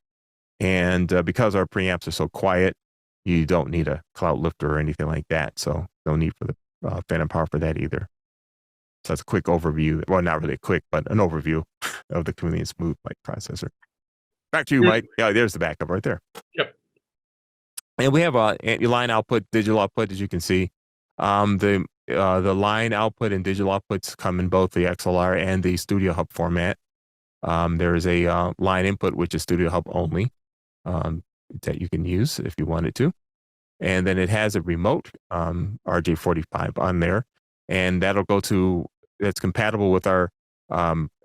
And because our preamps are so quiet, you don't need a clout lifter or anything like that. So no need for the phantom power for that either. So that's a quick overview. Well, not really quick, but an overview of the Chameleon Smooth mic processor. Back to you, Mike. Yeah, there's the backup right there. Yep. And we have a line output, digital output, as you can see. The line output and digital outputs come in both the XLR and the Studio Hub format. There is a line input, which is Studio Hub only, that you can use if you wanted to. And then it has a remote RJ45 on there, and that's compatible with our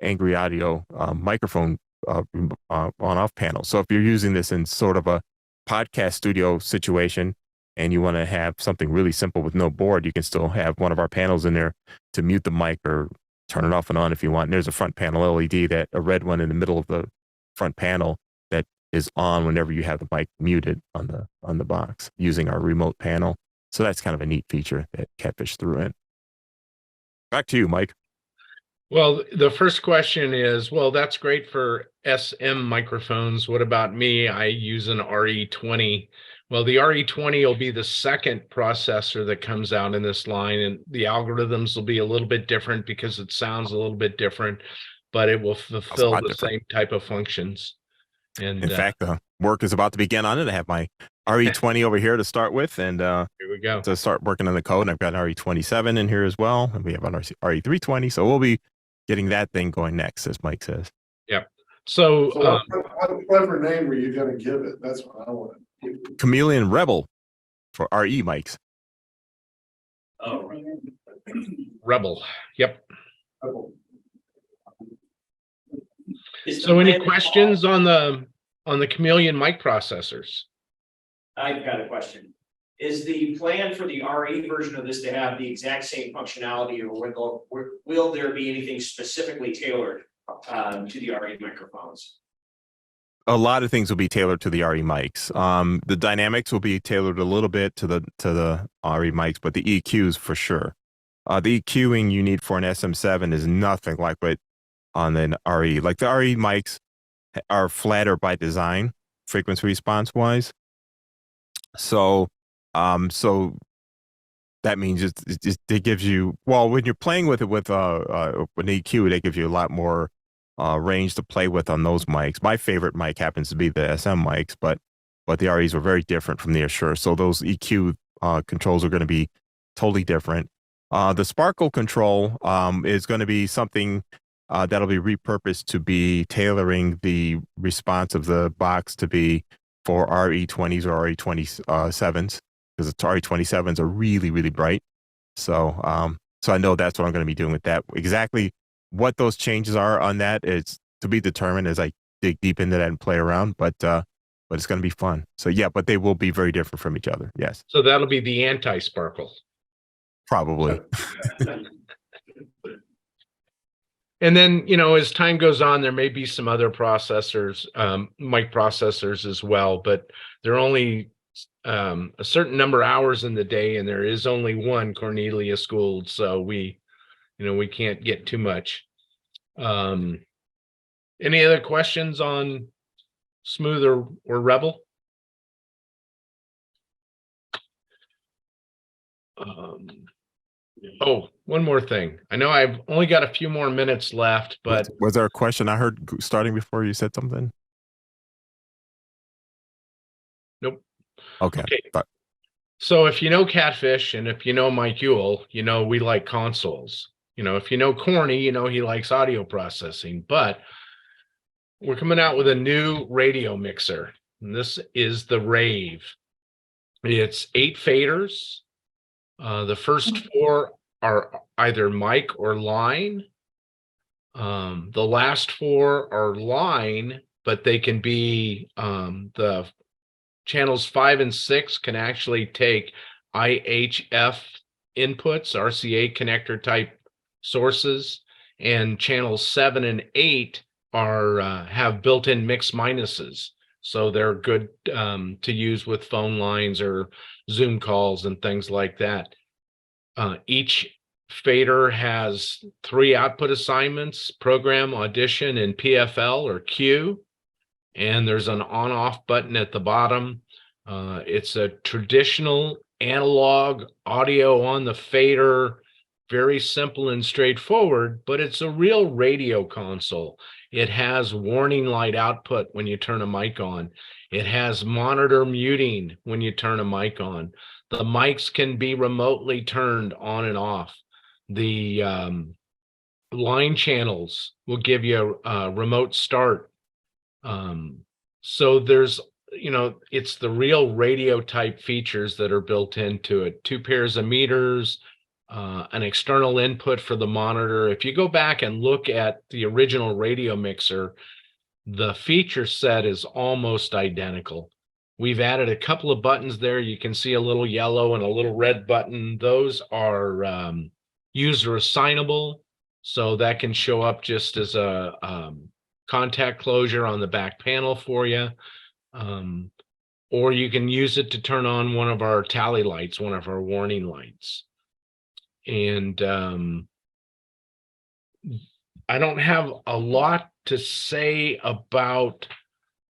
Angry Audio microphone on-off panel. So if you're using this in sort of a podcast studio situation and you want to have something really simple with no board, you can still have one of our panels in there to mute the mic or turn it off and on if you want. And there's a front panel LED, a red one in the middle of the front panel that is on whenever you have the mic muted on the box using our remote panel. So that's kind of a neat feature that Catfish threw in. Back to you, Mike. Well, the first question is, well, that's great for SM microphones. What about me? I use an RE20. Well, the RE20 will be the second processor that comes out in this line, and the algorithms will be a little bit different because it sounds a little bit different, but it will fulfill the same type of functions. And in fact, the work is about to begin on it. I have my RE20 over here to start with, and here we go to start working on the code. And I've got an RE27 in here as well, and we have an RE320. So we'll be getting that thing going next, as Mike says. Yep. So what clever name were you going to give it? That's what I want. Chameleon Rebel for RE mics. Oh, right. Rebel. Yep. Rebel. So any questions on the Chameleon mic processors? I've got a question. Is the plan for the RE version of this to have the exact same functionality, or will there be anything specifically tailored to the RE microphones? A lot of things will be tailored to the RE mics. The dynamics will be tailored a little bit to the RE mics, but the EQs for sure. The EQing you need for an SM7 is nothing like what on an RE. Like the RE mics are flatter by design, frequency response wise. So that means it gives you, well, when you're playing with it with an EQ, they give you a lot more range to play with on those mics. My favorite mic happens to be the SM mics, but the REs were very different from the Assure. So those EQ controls are going to be totally different. The Sparkle control is going to be something that'll be repurposed to be tailoring the response of the box to be for RE20s or RE27s, because the RE27s are really, really bright. So I know that's what I'm going to be doing with that. Exactly what those changes are on that is to be determined as I dig deep into that and play around, but it's going to be fun. So yeah, but they will be very different from each other. Yes. So that'll be the anti-sparkle. Probably. And then, you know, as time goes on, there may be some other processors, mic processors as well, but they're only a certain number of hours in the day, and there is only one Cornelius Gould, so we can't get too much. Any other questions on Smooth or Rebel? Oh, one more thing. I know I've only got a few more minutes left, but was there a question I heard starting before you said something? Nope. Okay. So if you know Catfish and if you know Mike Ewell, you know we like consoles. You know, if you know Corny, you know he likes audio processing. But we're coming out with a new radio mixer, and this is the Rave. It's 8 faders. The first 4 are either mic or line. The last 4 are line, but they can be the channels 5 and 6 can actually take IHF inputs, RCA connector type sources, and channels 7 and 8 are have built-in mix minuses. So they're good to use with phone lines or Zoom calls and things like that. Each fader has 3 output assignments: program, audition, and PFL or Q. And there's an on-off button at the bottom. It's a traditional analog audio on the fader, very simple and straightforward, but it's a real radio console. It has warning light output when you turn a mic on. It has monitor muting when you turn a mic on. The mics can be remotely turned on and off. The line channels will give you a remote start. So there's, you know, it's the real radio type features that are built into it. 2 pairs of meters, an external input for the monitor. If you go back and look at the original radio mixer, the feature set is almost identical. We've added a couple of buttons there. You can see a little yellow and a little red button. Those are user assignable, so that can show up just as a contact closure on the back panel for you. Or you can use it to turn on one of our tally lights, one of our warning lights. And I don't have a lot to say about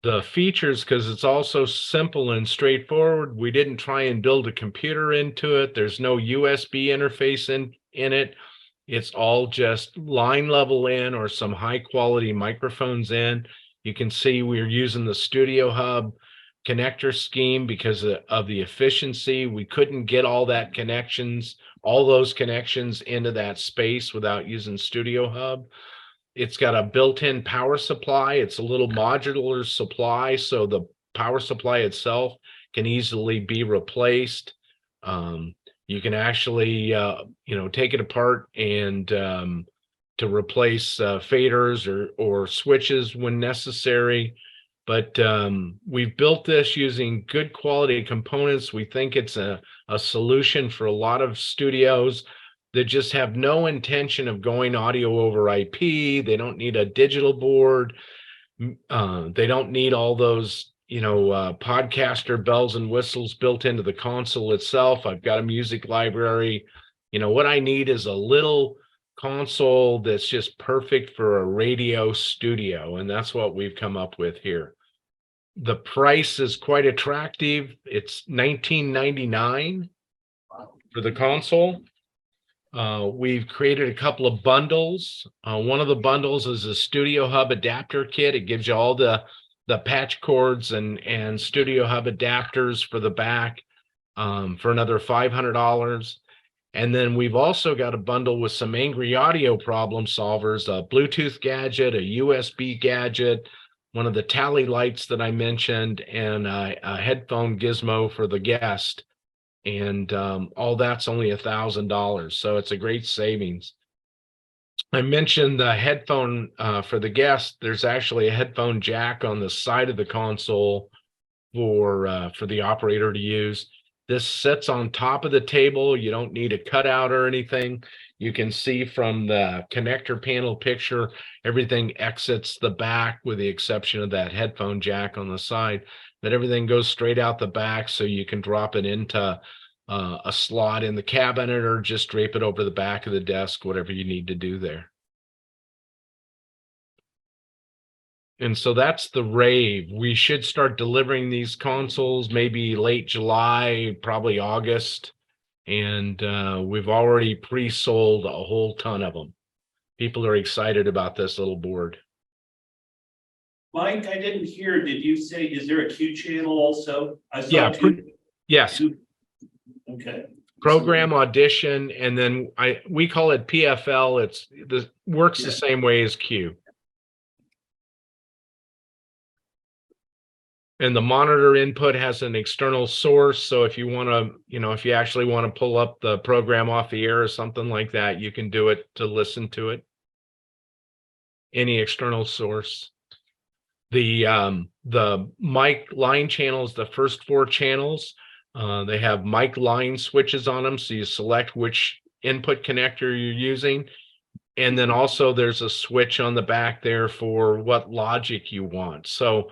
the features because it's all so simple and straightforward. We didn't try and build a computer into it. There's no USB interface in it. It's all just line level in or some high quality microphones in. You can see we're using the Studio Hub connector scheme because of the efficiency. We couldn't get all those connections into that space without using Studio Hub. It's got a built-in power supply. It's a little modular supply, so the power supply itself can easily be replaced. You can actually, take it apart and to replace faders or switches when necessary. But we've built this using good quality components. We think it's a solution for a lot of studios that just have no intention of going audio over IP. They don't need a digital board. They don't need all those, podcaster bells and whistles built into the console itself. I've got a music library. What I need is a little console that's just perfect for a radio studio, and that's what we've come up with here. The price is quite attractive. It's $19.99. for the console. We've created a couple of bundles. One of the bundles is a Studio Hub adapter kit. It gives you all the patch cords and Studio Hub adapters for the back for another $500. And then we've also got a bundle with some Angry Audio problem solvers, a Bluetooth gadget, a USB gadget, one of the tally lights that I mentioned, and a headphone gizmo for the guest. And all that's only $1,000. So it's a great savings. I mentioned the headphone for the guest. There's actually a headphone jack on the side of the console for the operator to use. This sits on top of the table. You don't need a cutout or anything. You can see from the connector panel picture, everything exits the back with the exception of that headphone jack on the side, that everything goes straight out the back so you can drop it into a slot in the cabinet or just drape it over the back of the desk, whatever you need to do there. And so that's the rave. We should start delivering these consoles maybe late July, probably August. And we've already pre-sold a whole ton of them. People are excited about this little board. Mike, I didn't hear, did you say, is there a Q channel also? I saw Yeah, two. yes. Okay. Program audition, and then we call it PFL. Works the same way as Q. And the monitor input has an external source. So if you want to, if you actually want to pull up the program off the air or something like that, you can do it to listen to it. Any external source. The mic line channels, the first 4 channels, they have mic line switches on them. So you select which input connector you're using. And then also there's a switch on the back there for what logic you want. So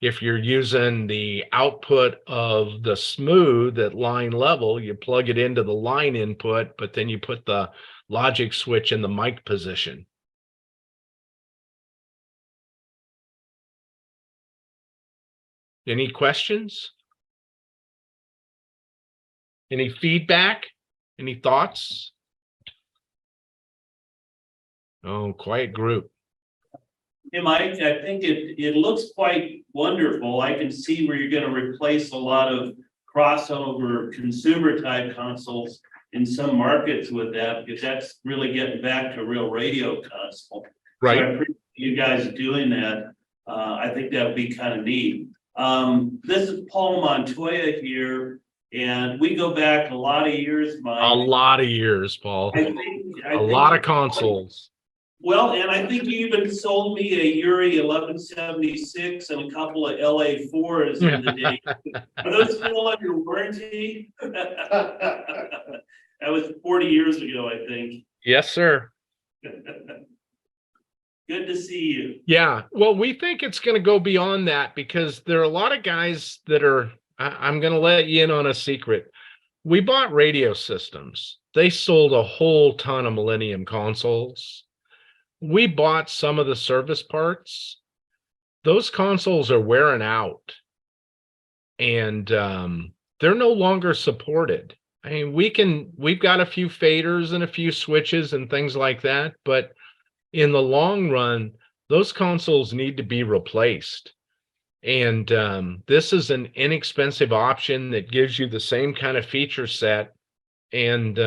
if you're using the output of the smooth at line level, you plug it into the line input, but then you put the logic switch in the mic position. Any questions? Any feedback? Any thoughts? Oh, quiet group. Hey, Mike, I think it looks quite wonderful. I can see where you're going to replace a lot of crossover consumer type consoles in some markets with that, because that's really getting back to a real radio console. Right. So I appreciate you guys doing that. I think that would be kind of neat. This is Paul Montoya here, and we go back a lot of years, Mike. A lot of years, Paul. I think a lot of consoles. Well, and I think you even sold me a Yuri 1176 and a couple of LA4s in the day. Are those still under warranty? That was 40 years ago, I think. Yes, sir. Good to see you. Yeah. Well, we think it's going to go beyond that because there are a lot of guys that are, I'm going to let you in on a secret. We bought radio systems. They sold a whole ton of Millennium consoles. We bought some of the service parts. Those consoles are wearing out and they're no longer supported. I mean, we've got a few faders and a few switches and things like that, but in the long run, those consoles need to be replaced. And this is an inexpensive option that gives you the same kind of feature set and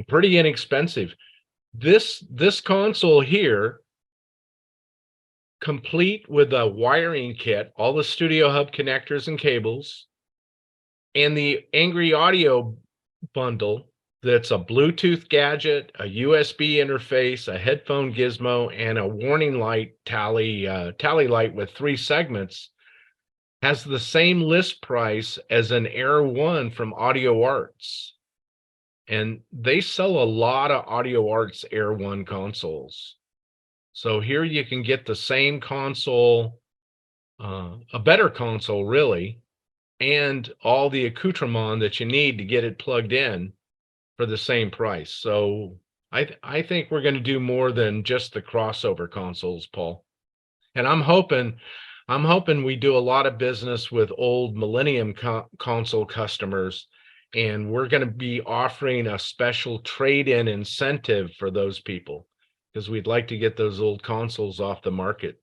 pretty inexpensive. This console here, complete with a wiring kit, all the Studio Hub connectors and cables, and the Angry Audio bundle that's a Bluetooth gadget, a USB interface, a headphone gizmo, and a warning light tally light with 3 segments, has the same list price as an Air 1 from Audio Arts. And they sell a lot of Audio Arts Air 1 consoles. So here you can get the same console, a better console really, and all the accoutrement that you need to get it plugged in for the same price. So I think we're going to do more than just the crossover consoles, Paul. And I'm hoping we do a lot of business with old Millennium console customers And we're going to be offering a special trade-in incentive for those people because we'd like to get those old consoles off the market.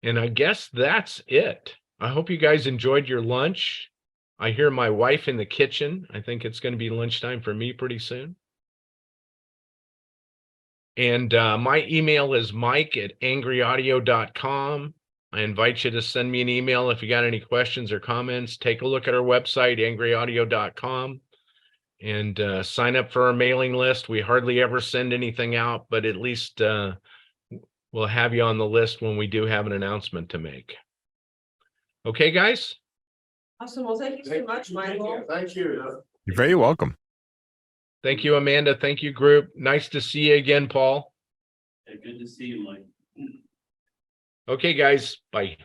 And I guess that's it. I hope you guys enjoyed your lunch. I hear my wife in the kitchen. I think it's going to be lunchtime for me pretty soon. And my email is mike@angryaudio.com. I invite you to send me an email if you got any questions or comments. Take a look at our website, angryaudio.com, and sign up for our mailing list. We hardly ever send anything out, but at least we'll have you on the list when we do have an announcement to make. Okay, guys? Awesome. Well, thank you so much, Michael. Thank you. You're very welcome. Thank you, Amanda. Thank you, group. Nice to see you again, Paul. Good to see you, Mike. Okay, guys. Bye.